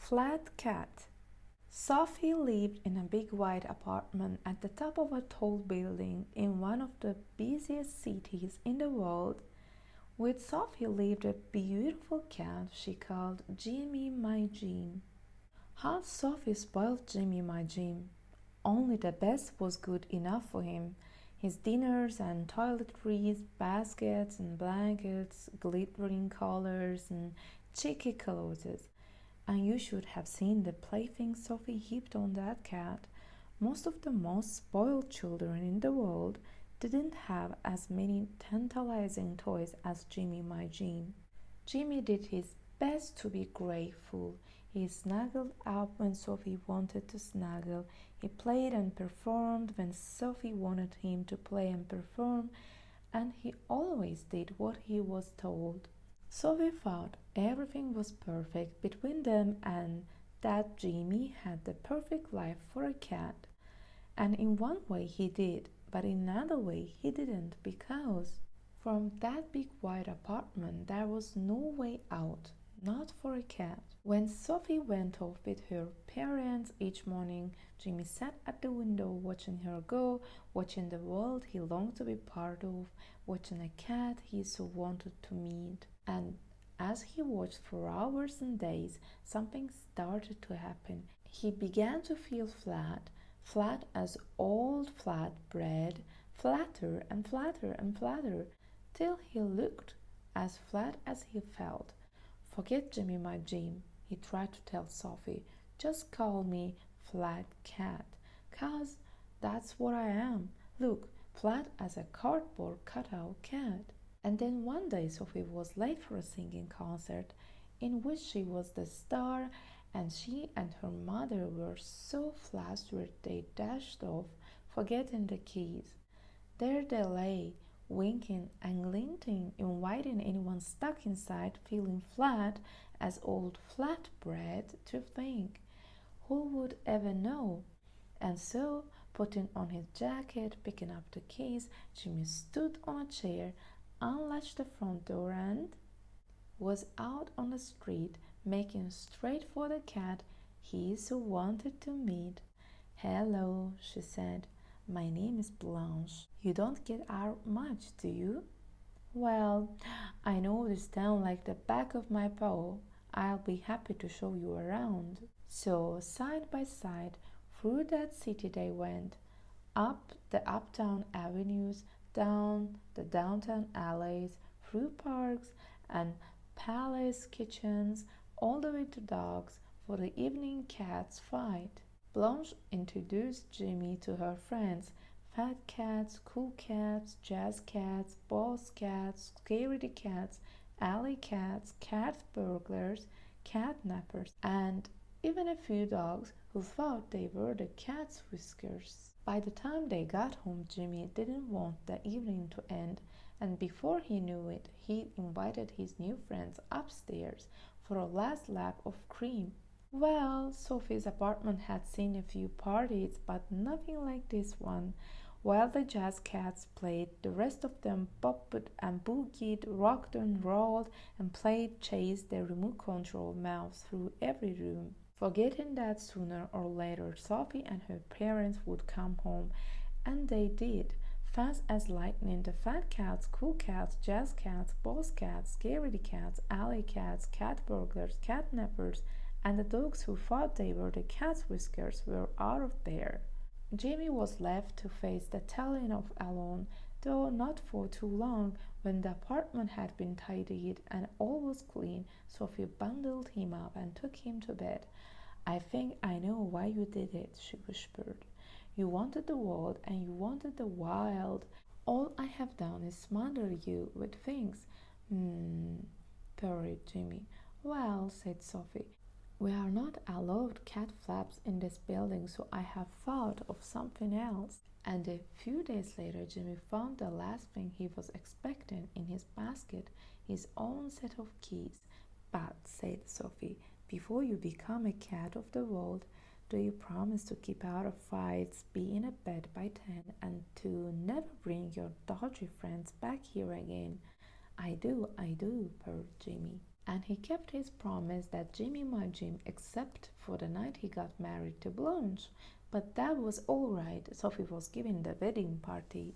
Flat cat. Sophie lived in a big white apartment at the top of a tall building in one of the busiest cities in the world. With Sophie lived a beautiful cat she called Jimmy my Jim. How Sophie spoiled Jimmy my Jim. Only the best was good enough for him. His dinners and toiletries, baskets and blankets, glittering collars and cheeky clothes. And you should have seen the playthings Sophie heaped on that cat. Most of the most spoiled children in the world didn't have as many tantalizing toys as Jimmy my Jim. Jimmy did his best to be grateful. He snuggled up when Sophie wanted to snuggle. He played and performed when Sophie wanted him to play and perform, and he always did what he was told. Sophie thought everything was perfect between them and that Jimmy had the perfect life for a cat. And in one way he did, but in another way he didn't, because from that big white apartment there was no way out, not for a cat. When Sophie went off with her parents each morning, Jimmy sat at the window watching her go, watching the world he longed to be part of, watching a cat he so wanted to meet. And as he watched for hours and days, something started to happen. He began to feel flat, flat as old flat bread, flatter and flatter and flatter, till he looked as flat as he felt. Forget Jimmy my Jim, he tried to tell Sophie. Just call me Flat Cat, 'cause that's what I am. Look, flat as a cardboard cutout cat. And then one day Sophie was late for a singing concert in which she was the star, and she and her mother were so flustered they dashed off, forgetting the keys. There they lay, winking and glinting, inviting anyone stuck inside, feeling flat as old flatbread, to think. Who would ever know? And so, putting on his jacket, picking up the keys, Jimmy stood on a chair, unlatched the front door, and was out on the street, making straight for the cat he so wanted to meet. "Hello," she said. "My name is Blanche. You don't get out much, do you?" "Well, I know this town like the back of my paw. I'll be happy to show you around." So, side by side, through that city they went, up the uptown avenues, down the downtown alleys, through parks and palace kitchens, all the way to dogs for the evening cats' fight. Blanche introduced Jimmy to her friends: fat cats, cool cats, jazz cats, boss cats, scaredy cats, alley cats, cat burglars, cat nappers, and even a few dogs who thought they were the cat's whiskers. By the time they got home, Jimmy didn't want the evening to end, and before he knew it, he invited his new friends upstairs for a last lap of cream. Well, Sophie's apartment had seen a few parties, but nothing like this one. While the jazz cats played, the rest of them bopped and boogied, rocked and rolled, and played chase their remote control mouse through every room, forgetting that sooner or later Sophie and her parents would come home. And they did. Fast as lightning, the fat cats, cool cats, jazz cats, boss cats, scaredy cats, alley cats, cat burglars, cat nappers, and the dogs who thought they were the cat's whiskers were out of there. Jimmy was left to face the telling of alone, though not for too long. When the apartment had been tidied and all was clean, Sophie bundled him up and took him to bed. "I think I know why you did it," she whispered. "You wanted the world and you wanted the wild. All I have done is smother you with things." Purred Jimmy. "Well," said Sophie, "we are not allowed cat flaps in this building, so I have thought of something else." And a few days later, Jimmy found the last thing he was expecting in his basket, his own set of keys. "But," said Sophie, "before you become a cat of the world, do you promise to keep out of fights, be in a bed by 10, and to never bring your dodgy friends back here again?" I do, purred Jimmy. and he kept his promise that Jimmy might Jim except for the night he got married to Blanche. But that was all right. Sophie was giving the wedding party.